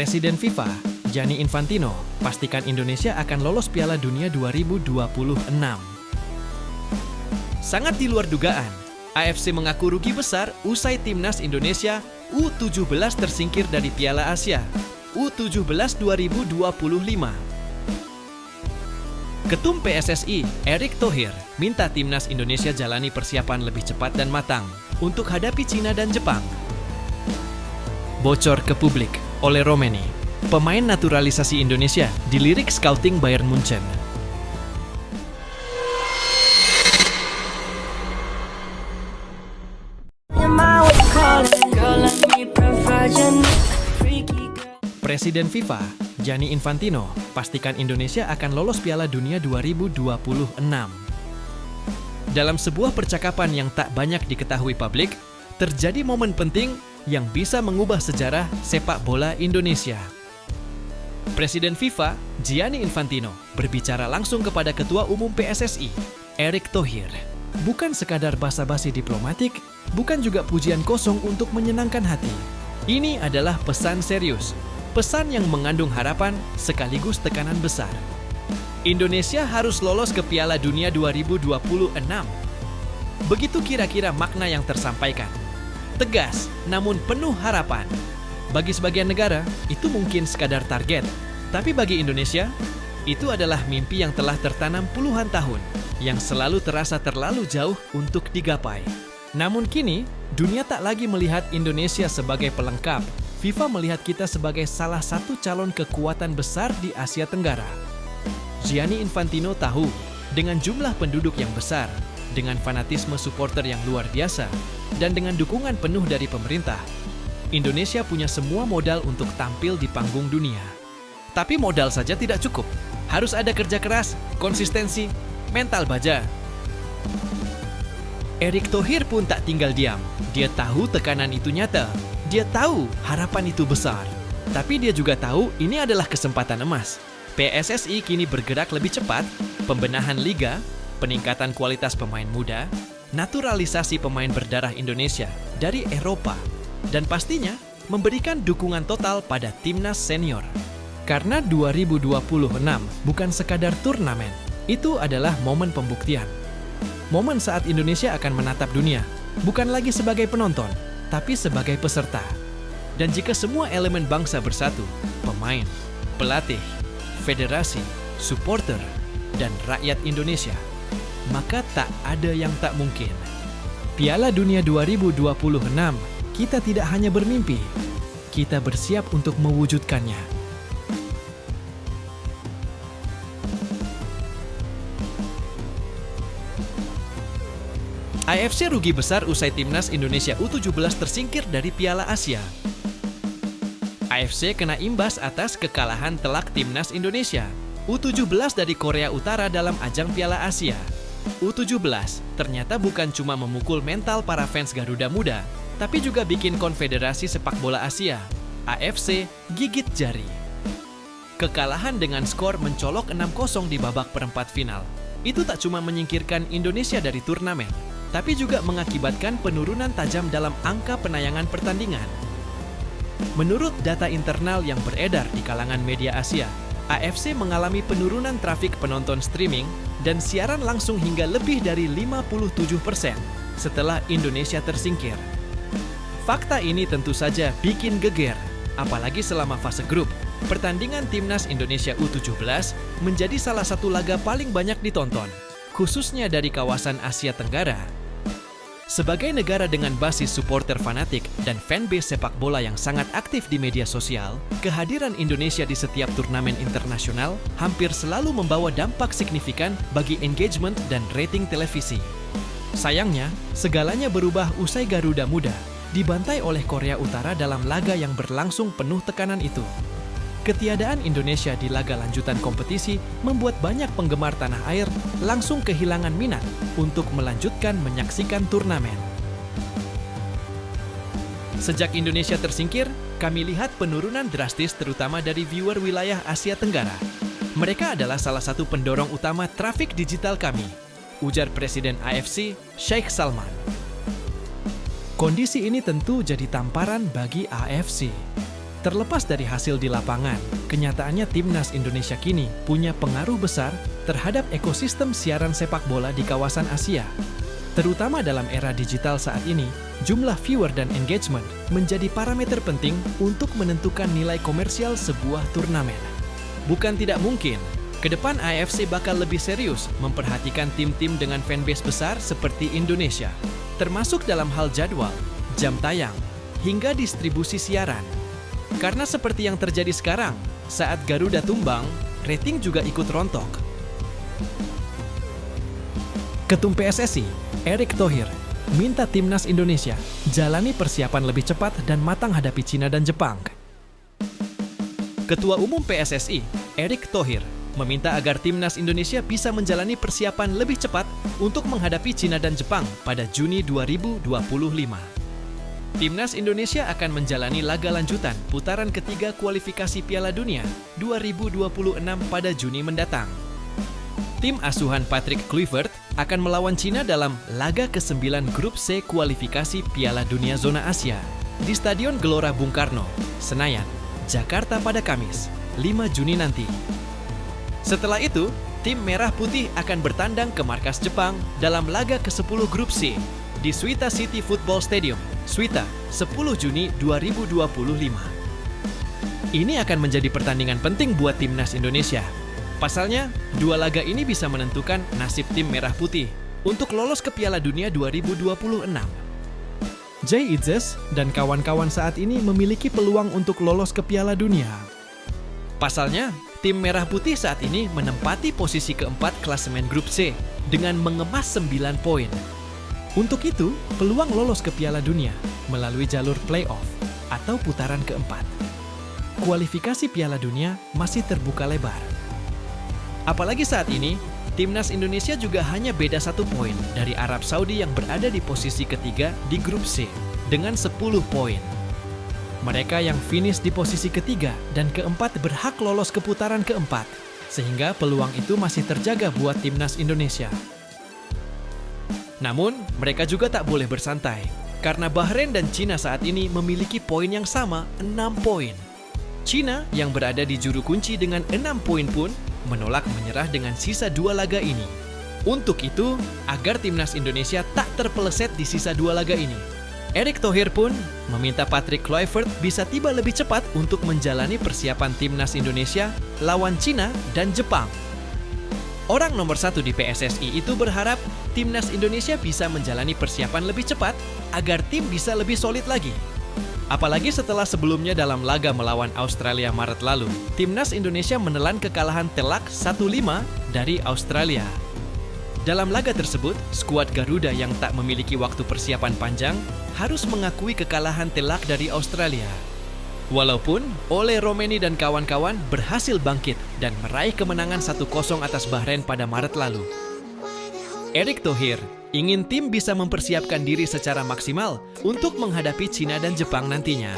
Presiden FIFA, Gianni Infantino, pastikan Indonesia akan lolos Piala Dunia 2026. Sangat di luar dugaan, AFC mengaku rugi besar usai timnas Indonesia U17 tersingkir dari Piala Asia U17 2025. Ketum PSSI, Erick Thohir, minta timnas Indonesia jalani persiapan lebih cepat dan matang untuk hadapi Cina dan Jepang. Bocor ke publik oleh Romeni, pemain naturalisasi Indonesia dilirik scouting Bayern Munchen. Presiden FIFA, Gianni Infantino, pastikan Indonesia akan lolos Piala Dunia 2026. Dalam sebuah percakapan yang tak banyak diketahui publik, terjadi momen penting yang bisa mengubah sejarah sepak bola Indonesia. Presiden FIFA, Gianni Infantino, berbicara langsung kepada Ketua Umum PSSI, Erick Thohir. Bukan sekadar basa-basi diplomatik, bukan juga pujian kosong untuk menyenangkan hati. Ini adalah pesan serius. Pesan yang mengandung harapan sekaligus tekanan besar. Indonesia harus lolos ke Piala Dunia 2026. Begitu kira-kira makna yang tersampaikan. Tegas, namun penuh harapan. Bagi sebagian negara, itu mungkin sekadar target. Tapi bagi Indonesia, itu adalah mimpi yang telah tertanam puluhan tahun, yang selalu terasa terlalu jauh untuk digapai. Namun kini, dunia tak lagi melihat Indonesia sebagai pelengkap. FIFA melihat kita sebagai salah satu calon kekuatan besar di Asia Tenggara. Gianni Infantino tahu, dengan jumlah penduduk yang besar, dengan fanatisme supporter yang luar biasa, dan dengan dukungan penuh dari pemerintah, Indonesia punya semua modal untuk tampil di panggung dunia. Tapi modal saja tidak cukup. Harus ada kerja keras, konsistensi, mental baja. Erick Thohir pun tak tinggal diam. Dia tahu tekanan itu nyata. Dia tahu harapan itu besar, tapi dia juga tahu ini adalah kesempatan emas. PSSI kini bergerak lebih cepat, pembenahan liga, peningkatan kualitas pemain muda, naturalisasi pemain berdarah Indonesia dari Eropa, dan pastinya memberikan dukungan total pada timnas senior. Karena 2026 bukan sekadar turnamen, itu adalah momen pembuktian. Momen saat Indonesia akan menatap dunia, bukan lagi sebagai penonton, tapi sebagai peserta. Dan jika semua elemen bangsa bersatu, pemain, pelatih, federasi, supporter, dan rakyat Indonesia, maka tak ada yang tak mungkin. Piala Dunia 2026, kita tidak hanya bermimpi, kita bersiap untuk mewujudkannya. AFC rugi besar usai timnas Indonesia U17 tersingkir dari Piala Asia. AFC kena imbas atas kekalahan telak timnas Indonesia U17 dari Korea Utara dalam ajang Piala Asia. U17 ternyata bukan cuma memukul mental para fans Garuda Muda, tapi juga bikin Konfederasi Sepak Bola Asia, AFC, gigit jari. Kekalahan dengan skor mencolok 6-0 di babak perempat final. Itu tak cuma menyingkirkan Indonesia dari turnamen, tapi juga mengakibatkan penurunan tajam dalam angka penayangan pertandingan. Menurut data internal yang beredar di kalangan media Asia, AFC mengalami penurunan trafik penonton streaming dan siaran langsung hingga lebih dari 57% setelah Indonesia tersingkir. Fakta ini tentu saja bikin geger, apalagi selama fase grup. Pertandingan timnas Indonesia U17 menjadi salah satu laga paling banyak ditonton, khususnya dari kawasan Asia Tenggara. Sebagai negara dengan basis supporter fanatik dan fanbase sepak bola yang sangat aktif di media sosial, kehadiran Indonesia di setiap turnamen internasional hampir selalu membawa dampak signifikan bagi engagement dan rating televisi. Sayangnya, segalanya berubah usai Garuda Muda dibantai oleh Korea Utara dalam laga yang berlangsung penuh tekanan itu. Ketiadaan Indonesia di laga lanjutan kompetisi membuat banyak penggemar tanah air langsung kehilangan minat untuk melanjutkan menyaksikan turnamen. Sejak Indonesia tersingkir, kami lihat penurunan drastis terutama dari viewer wilayah Asia Tenggara. Mereka adalah salah satu pendorong utama trafik digital kami, ujar Presiden AFC, Sheikh Salman. Kondisi ini tentu jadi tamparan bagi AFC. Terlepas dari hasil di lapangan, kenyataannya timnas Indonesia kini punya pengaruh besar terhadap ekosistem siaran sepak bola di kawasan Asia. Terutama dalam era digital saat ini, jumlah viewer dan engagement menjadi parameter penting untuk menentukan nilai komersial sebuah turnamen. Bukan tidak mungkin, ke depan AFC bakal lebih serius memperhatikan tim-tim dengan fanbase besar seperti Indonesia, termasuk dalam hal jadwal, jam tayang, hingga distribusi siaran. Karena seperti yang terjadi sekarang, saat Garuda tumbang, rating juga ikut rontok. Ketum PSSI, Erick Thohir, minta timnas Indonesia jalani persiapan lebih cepat dan matang hadapi Cina dan Jepang. Ketua Umum PSSI, Erick Thohir, meminta agar timnas Indonesia bisa menjalani persiapan lebih cepat untuk menghadapi Cina dan Jepang pada Juni 2025. Timnas Indonesia akan menjalani laga lanjutan putaran ketiga kualifikasi Piala Dunia 2026 pada Juni mendatang. Tim asuhan Patrick Kluivert akan melawan Cina dalam laga ke-9 grup C kualifikasi Piala Dunia Zona Asia di Stadion Gelora Bung Karno, Senayan, Jakarta pada Kamis, 5 Juni nanti. Setelah itu, tim Merah Putih akan bertandang ke markas Jepang dalam laga ke-10 grup C di Suita City Football Stadium, Suita, 10 Juni 2025. Ini akan menjadi pertandingan penting buat timnas Indonesia. Pasalnya, dua laga ini bisa menentukan nasib tim Merah Putih untuk lolos ke Piala Dunia 2026. Jay Itzes dan kawan-kawan saat ini memiliki peluang untuk lolos ke Piala Dunia. Pasalnya, tim Merah Putih saat ini menempati posisi keempat klasemen grup C dengan mengemas 9 poin. Untuk itu, peluang lolos ke Piala Dunia melalui jalur play-off atau putaran keempat. Kualifikasi Piala Dunia masih terbuka lebar. Apalagi saat ini, timnas Indonesia juga hanya beda 1 poin dari Arab Saudi yang berada di posisi ketiga di grup C dengan 10 poin. Mereka yang finish di posisi ketiga dan keempat berhak lolos ke putaran keempat, sehingga peluang itu masih terjaga buat timnas Indonesia. Namun, mereka juga tak boleh bersantai, karena Bahrain dan Cina saat ini memiliki poin yang sama, 6 poin. Cina yang berada di juru kunci dengan 6 poin pun menolak menyerah dengan sisa 2 laga ini. Untuk itu, agar timnas Indonesia tak terpeleset di sisa 2 laga ini, Erick Thohir pun meminta Patrick Kluivert bisa tiba lebih cepat untuk menjalani persiapan timnas Indonesia lawan Cina dan Jepang. Orang nomor 1 di PSSI itu berharap timnas Indonesia bisa menjalani persiapan lebih cepat agar tim bisa lebih solid lagi. Apalagi setelah sebelumnya dalam laga melawan Australia Maret lalu, timnas Indonesia menelan kekalahan telak 1-5 dari Australia. Dalam laga tersebut, skuad Garuda yang tak memiliki waktu persiapan panjang harus mengakui kekalahan telak dari Australia. Walaupun Ole Romeni dan kawan-kawan berhasil bangkit dan meraih kemenangan 1-0 atas Bahrain pada Maret lalu. Erick Thohir ingin tim bisa mempersiapkan diri secara maksimal untuk menghadapi Cina dan Jepang nantinya.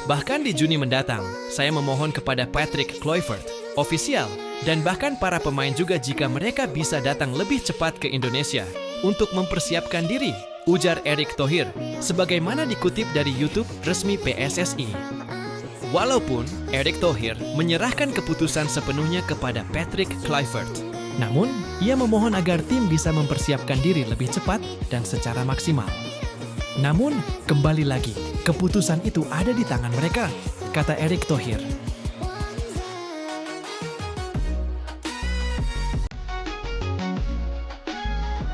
Bahkan di Juni mendatang, saya memohon kepada Patrick Kluivert, ofisial, dan bahkan para pemain juga jika mereka bisa datang lebih cepat ke Indonesia untuk mempersiapkan diri, ujar Erick Thohir, sebagaimana dikutip dari YouTube resmi PSSI. Walaupun Erick Thohir menyerahkan keputusan sepenuhnya kepada Patrick Kluivert, namun ia memohon agar tim bisa mempersiapkan diri lebih cepat dan secara maksimal. Namun, kembali lagi, keputusan itu ada di tangan mereka, kata Erick Thohir.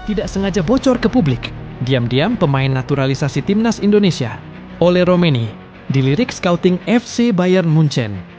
Tidak sengaja bocor ke publik, diam-diam pemain naturalisasi timnas Indonesia, Ole Romeni, dilirik scouting FC Bayern Munchen.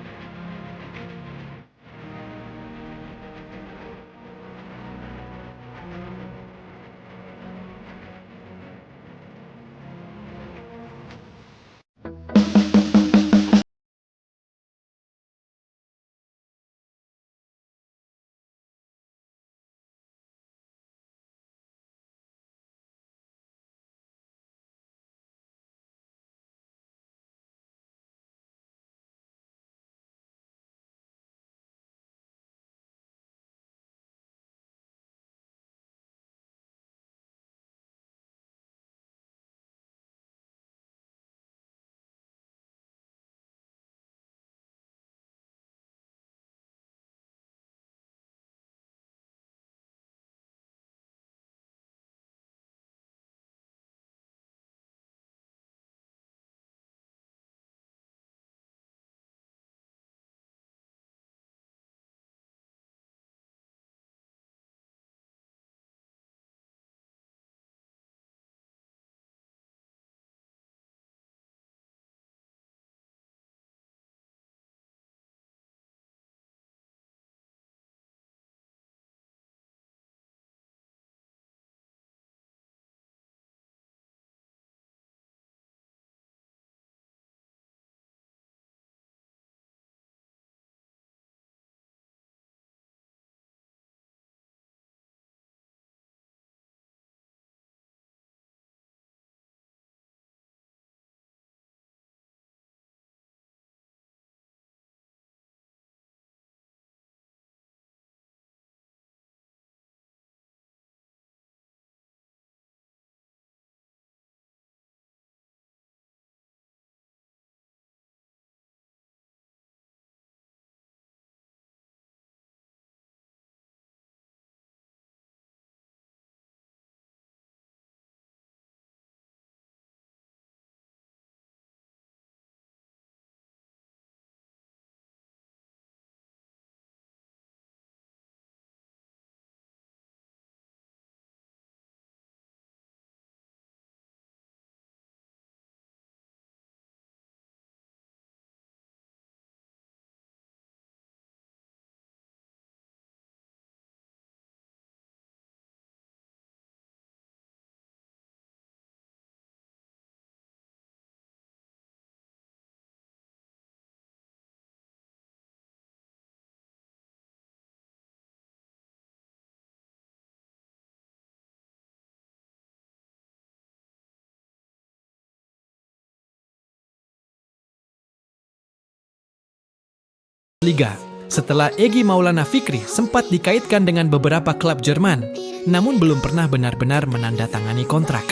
Liga. Setelah Egy Maulana Fikri sempat dikaitkan dengan beberapa klub Jerman, namun belum pernah benar-benar menandatangani kontrak.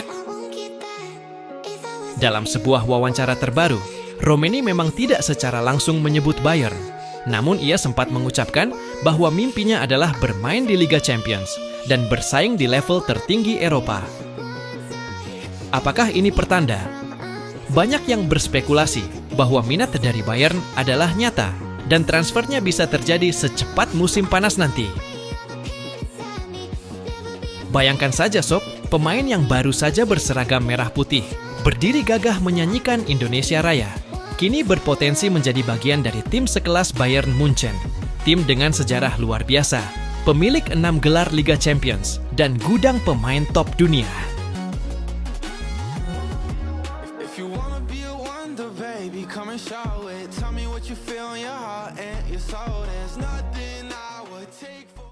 Dalam sebuah wawancara terbaru, Romeni memang tidak secara langsung menyebut Bayern. Namun ia sempat mengucapkan bahwa mimpinya adalah bermain di Liga Champions dan bersaing di level tertinggi Eropa. Apakah ini pertanda? Banyak yang berspekulasi bahwa minat dari Bayern adalah nyata dan transfernya bisa terjadi secepat musim panas nanti. Bayangkan saja sob, pemain yang baru saja berseragam merah putih, berdiri gagah menyanyikan Indonesia Raya, kini berpotensi menjadi bagian dari tim sekelas Bayern Munchen. Tim dengan sejarah luar biasa, pemilik 6 gelar Liga Champions, dan gudang pemain top dunia. If you wanna be a wonder, baby, come and show it. Tell me what you feel in your heart and your soul. There's nothing I would take for